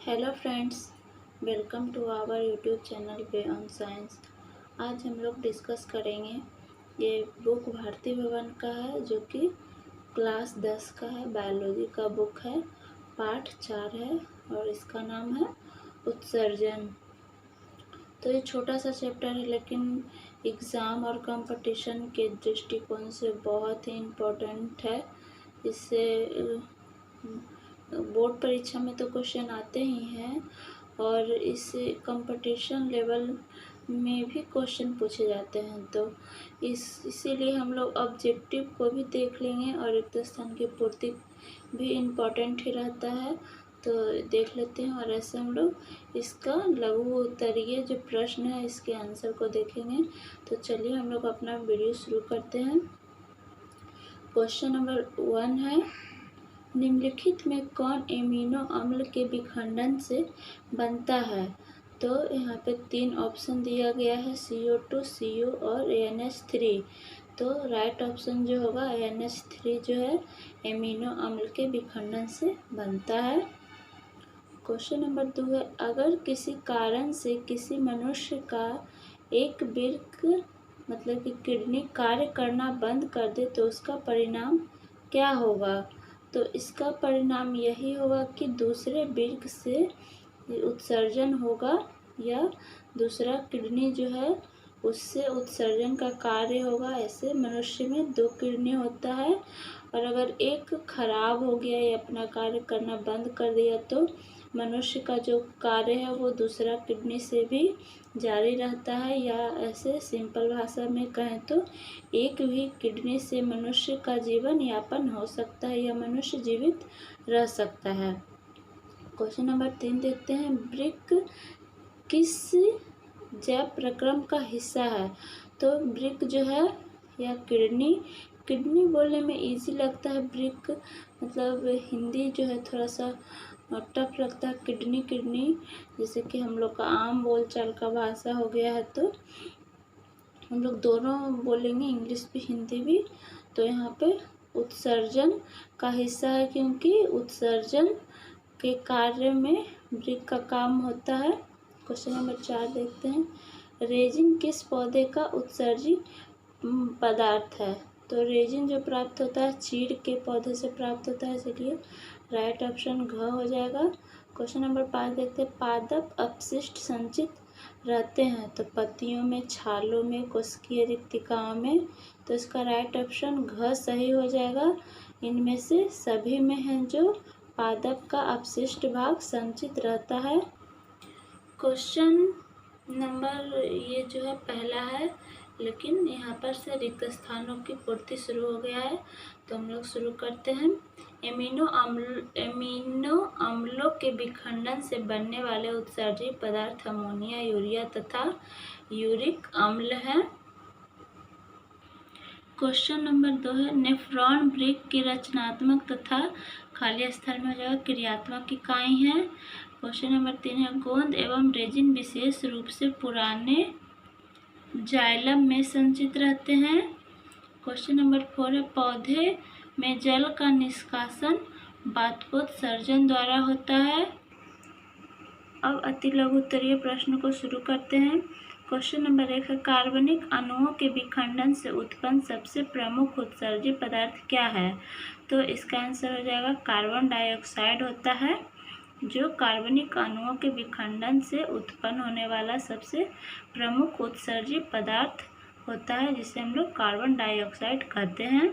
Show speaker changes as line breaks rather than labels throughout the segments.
Hello friends, welcome to our YouTube channel Beyond Science. आज हम लोग डिस्कस करेंगे। ये बुक भारती भवन का है जो कि क्लास 10 का है, बायोलॉजी का बुक है, पार्ट 4 है और इसका नाम है उत्सर्जन। तो ये छोटा सा चैप्टर है लेकिन एग्ज़ाम और कंपटीशन के दृष्टिकोण से बहुत ही इम्पोर्टेंट है। इससे बोर्ड परीक्षा में तो क्वेश्चन आते ही हैं और इस कंपटीशन लेवल में भी क्वेश्चन पूछे जाते हैं। तो इसीलिए हम लोग ऑब्जेक्टिव को भी देख लेंगे और रिक्त स्थान की पूर्ति भी इम्पोर्टेंट ही रहता है। तो देख लेते हैं और ऐसे हम लोग इसका लघु उत्तरीय जो प्रश्न है इसके आंसर को देखेंगे। तो चलिए हम लोग अपना वीडियो शुरू करते हैं। क्वेश्चन नंबर 1 है, निम्नलिखित में कौन एमिनो अम्ल के विखंडन से बनता है? तो यहाँ पे 3 ऑप्शन दिया गया है, CO2, CO और NH3। तो राइट ऑप्शन जो होगा NH3 जो है एमिनो अम्ल के विखंडन से बनता है। क्वेश्चन नंबर 2 है, अगर किसी कारण से किसी मनुष्य का एक वृक्क मतलब कि किडनी कार्य करना बंद कर दे तो उसका परिणाम क्या होगा? तो इसका परिणाम यही होगा कि दूसरे वृक्क से उत्सर्जन होगा या दूसरा किडनी जो है उससे उत्सर्जन का कार्य होगा। ऐसे मनुष्य में 2 किडनी होता है और अगर एक खराब हो गया या अपना कार्य करना बंद कर दिया तो मनुष्य का जो कार्य है वो दूसरा किडनी से भी जारी रहता है, या ऐसे सिंपल भाषा में कहें तो एक भी किडनी से मनुष्य का जीवन यापन हो सकता है या मनुष्य जीवित रह सकता है। क्वेश्चन नंबर 3 देखते हैं, वृक्क किस जैव प्रक्रम का हिस्सा है? तो वृक्क जो है या किडनी बोलने में इजी लगता है, वृक्क मतलब हिंदी जो है थोड़ा सा टफ लगता है। किडनी जैसे कि हम लोग का आम बोलचाल का भाषा हो गया है तो हम लोग दोनों बोलेंगे, इंग्लिश भी हिंदी भी। तो यहाँ पे उत्सर्जन का हिस्सा है क्योंकि उत्सर्जन के कार्य में वृक्क का काम होता है। क्वेश्चन नंबर 4 देखते हैं, रेजिन किस पौधे का उत्सर्जी पदार्थ है? तो रेजिन जो प्राप्त होता है चीड़ के पौधे से प्राप्त होता है, इसलिए राइट ऑप्शन घ हो जाएगा। क्वेश्चन नंबर 5 देखते हैं, पादप अपशिष्ट संचित रहते हैं तो पत्तियों में, छालों में, कोशिकीय रिक्तिकाओं में। तो इसका राइट ऑप्शन घ सही हो जाएगा। इनमें से सभी में है जो पादप का अपशिष्ट भाग संचित रहता है। क्वेश्चन नंबर ये जो है पहला है लेकिन यहाँ पर से रिक्त स्थानों की पूर्ति शुरू हो गया है। तो हम लोग शुरू करते हैं। एमिनो अम्लों के विखंडन से बनने वाले उत्सर्जी पदार्थ अमोनिया, यूरिया तथा यूरिक अम्ल हैं। क्वेश्चन नंबर 2 है, नेफ्रॉन वृक्क की रचनात्मक तथा खाली स्थल में हो जाएगा क्रियात्मक इकाई है। क्वेश्चन नंबर 3 है, गोंद एवं रेजिन विशेष रूप से पुराने जाइलम में संचित रहते हैं। क्वेश्चन नंबर 4 है, पौधे में जल का निष्कासन बाष्पोत्सर्जन द्वारा होता है। अब अति लघु उत्तरीय प्रश्न को शुरू करते हैं। क्वेश्चन नंबर 1 है, कार्बनिक अणुओं के विखंडन से उत्पन्न सबसे प्रमुख उत्सर्जी पदार्थ क्या है? तो इसका आंसर हो जाएगा कार्बन डाइऑक्साइड होता है, जो कार्बनिक अणुओं के विखंडन से उत्पन्न होने वाला सबसे प्रमुख उत्सर्जी पदार्थ होता है, जिसे हम लोग कार्बन डाइऑक्साइड कहते हैं।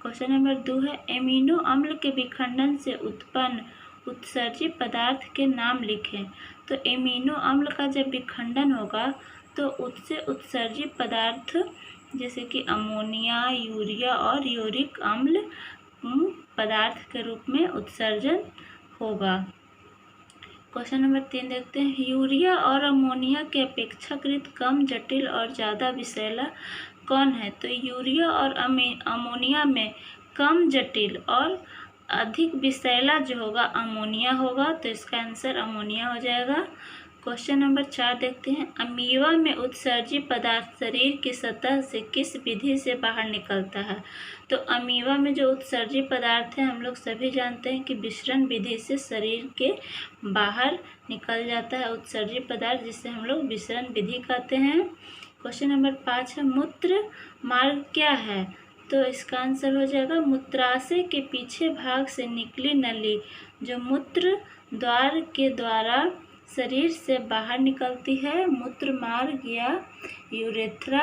क्वेश्चन नंबर 2 है, एमिनो अम्ल के विखंडन से उत्पन्न उत्सर्जी पदार्थ के नाम लिखें। तो एमिनो अम्ल का जब विखंडन होगा तो उससे उत्सर्जी पदार्थ जैसे कि अमोनिया, यूरिया और यूरिक अम्ल पदार्थ के रूप में उत्सर्जन होगा। क्वेश्चन नंबर 3 देखते हैं, यूरिया और अमोनिया के अपेक्षाकृत कम जटिल और ज़्यादा विषैला कौन है? तो यूरिया और अमोनिया में कम जटिल और अधिक विषैला जो होगा अमोनिया होगा, तो इसका आंसर अमोनिया हो जाएगा। क्वेश्चन नंबर 4 देखते हैं। अमीबा में उत्सर्जी पदार्थ शरीर की सतह से किस विधि से बाहर निकलता है? तो अमीबा में जो उत्सर्जी पदार्थ है हम लोग सभी जानते हैं कि विसरण विधि से शरीर के बाहर निकल जाता है उत्सर्जी पदार्थ, जिसे हम लोग विसरण विधि कहते हैं। क्वेश्चन नंबर 5 है, मूत्र मार्ग क्या है? तो इसका आंसर हो जाएगा मूत्राशय के पीछे भाग से निकली नली जो मूत्र द्वार के द्वारा शरीर से बाहर निकलती है, मूत्र मार्ग या यूरेथ्रा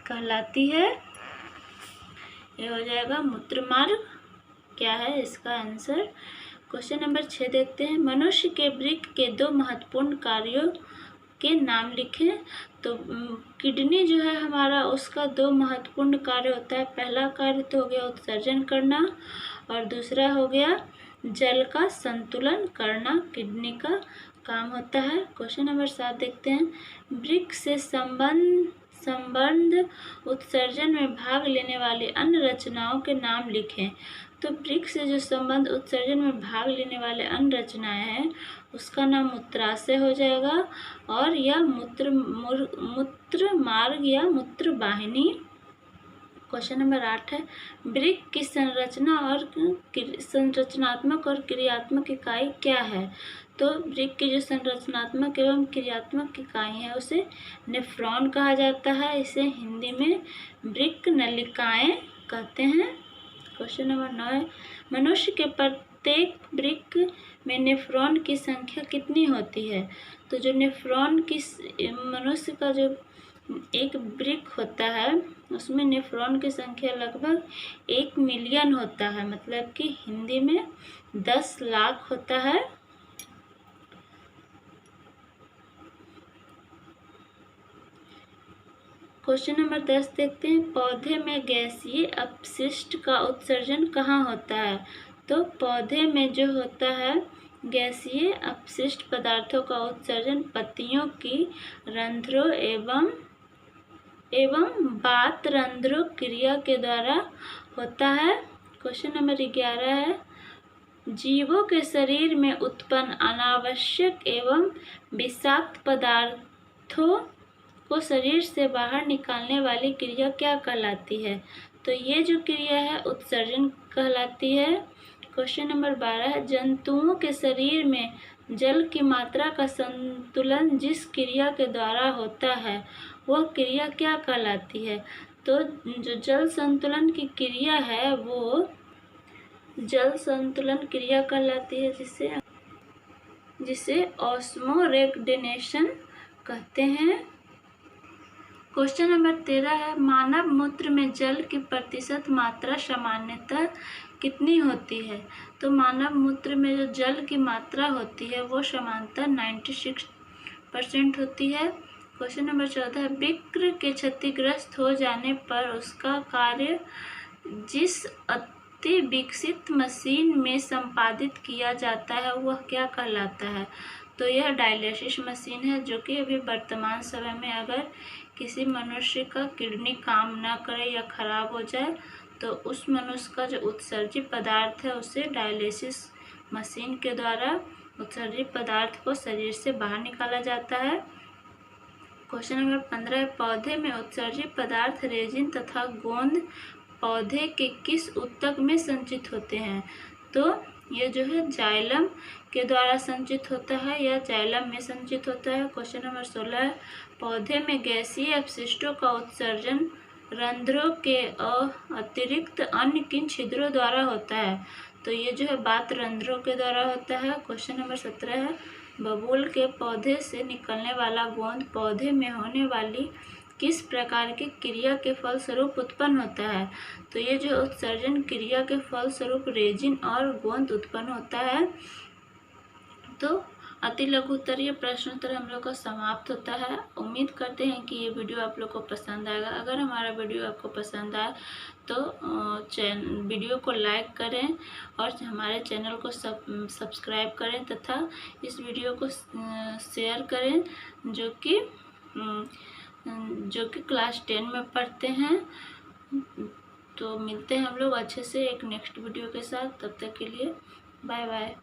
कहलाती है। ये हो जाएगा मूत्र मार्ग क्या है इसका आंसर। क्वेश्चन नंबर 6 देखते हैं। मनुष्य के वृक्क के 2 महत्वपूर्ण कार्यों के नाम लिखें। तो किडनी जो है हमारा, उसका 2 महत्वपूर्ण कार्य होता है। पहला कार्य तो हो गया उत्सर्जन करना और दूसरा हो गया जल का संतुलन करना, किडनी का काम होता है। क्वेश्चन नंबर 7 देखते हैं। वृक्क से संबंध उत्सर्जन में भाग लेने वाली अन्य रचनाओं के नाम लिखें। तो वृक्क से जो संबंध उत्सर्जन में भाग लेने वाले अन्य रचनाएं हैं उसका नाम मूत्राशय हो जाएगा और या मूत्र मार्ग या मूत्र वाहिनी। क्वेश्चन नंबर 8 है। वृक्क की संरचनात्मक और क्रियात्मक इकाई क्या है? तो वृक्क की जो संरचनात्मक एवं क्रियात्मक इकाई है उसे नेफ्रॉन कहा जाता है। इसे हिंदी में वृक्क नलिकाएं कहते हैं। क्वेश्चन नंबर 9 है। मनुष्य के प्रत्येक वृक्क में नेफ्रॉन की संख्या कितनी होती है? तो जो नेफ्रॉन की मनुष्य का जो एक वृक्क होता है उसमें नेफ्रॉन की संख्या लगभग 1 मिलियन होता है, मतलब कि हिंदी में 10 लाख होता है। क्वेश्चन नंबर 10 देखते हैं। पौधे में गैसीय अपशिष्ट का उत्सर्जन कहाँ होता है? तो पौधे में जो होता है गैसीय अपशिष्ट पदार्थों का उत्सर्जन पत्तियों की रंध्रों एवं बात रंध्रों क्रिया के द्वारा होता है। क्वेश्चन नंबर 11 है। जीवों के शरीर में उत्पन्न अनावश्यक एवं विषाक्त पदार्थों को शरीर से बाहर निकालने वाली क्रिया क्या कहलाती है? तो ये जो क्रिया है उत्सर्जन कहलाती है। क्वेश्चन नंबर 12 है। जंतुओं के शरीर में जल की मात्रा का संतुलन जिस क्रिया के द्वारा होता है वह क्रिया क्या कहलाती है? तो जो जल संतुलन की क्रिया है वो जल संतुलन क्रिया कहलाती है, जिसे ऑस्मोरेगुलेशन कहते हैं। क्वेश्चन नंबर 13 है। मानव मूत्र में जल की प्रतिशत मात्रा सामान्यतः कितनी होती है? तो मानव मूत्र में जो जल की मात्रा होती है वो सामान्यतः 96% होती है। क्वेश्चन नंबर 14 है। वृक्क के क्षतिग्रस्त हो जाने पर उसका कार्य जिस अति विकसित मशीन में संपादित किया जाता है वह क्या कहलाता है? तो यह डायलिसिस मशीन है, जो कि अभी वर्तमान समय में अगर किसी मनुष्य का किडनी काम ना करे या खराब हो जाए तो उस मनुष्य का जो उत्सर्जी पदार्थ है उसे डायलिसिस मशीन के द्वारा उत्सर्जी पदार्थ को शरीर से बाहर निकाला जाता है। क्वेश्चन नंबर 15 है। पौधे में उत्सर्जी पदार्थ रेजिन तथा गोंद पौधे के किस ऊतक में संचित होते हैं? तो ये जो है जाइलम के द्वारा संचित होता है या जाइलम में संचित होता है। क्वेश्चन नंबर 16 है। पौधे में गैसीय अपशिष्टों का उत्सर्जन रंध्रों के अतिरिक्त अन्य किन छिद्रों द्वारा होता है? तो ये जो है बात रंध्रों के द्वारा होता है। क्वेश्चन नंबर 17 है। बबूल के पौधे से निकलने वाला गोंद पौधे में होने वाली किस प्रकार की क्रिया के फलस्वरूप उत्पन्न होता है? तो ये जो उत्सर्जन क्रिया के फलस्वरूप रेजिन और गोंद उत्पन्न होता है। तो अति लघु उत्तरीय प्रश्नोत्तर हम लोग का समाप्त होता है। उम्मीद करते हैं कि ये वीडियो आप लोग को पसंद आएगा। अगर हमारा वीडियो आपको पसंद आए तो वीडियो को लाइक करें और हमारे चैनल को सब्सक्राइब करें तथा इस वीडियो को शेयर करें जो कि क्लास 10 में पढ़ते हैं। तो मिलते हैं हम लोग अच्छे से एक नेक्स्ट वीडियो के साथ। तब तक के लिए बाय बाय।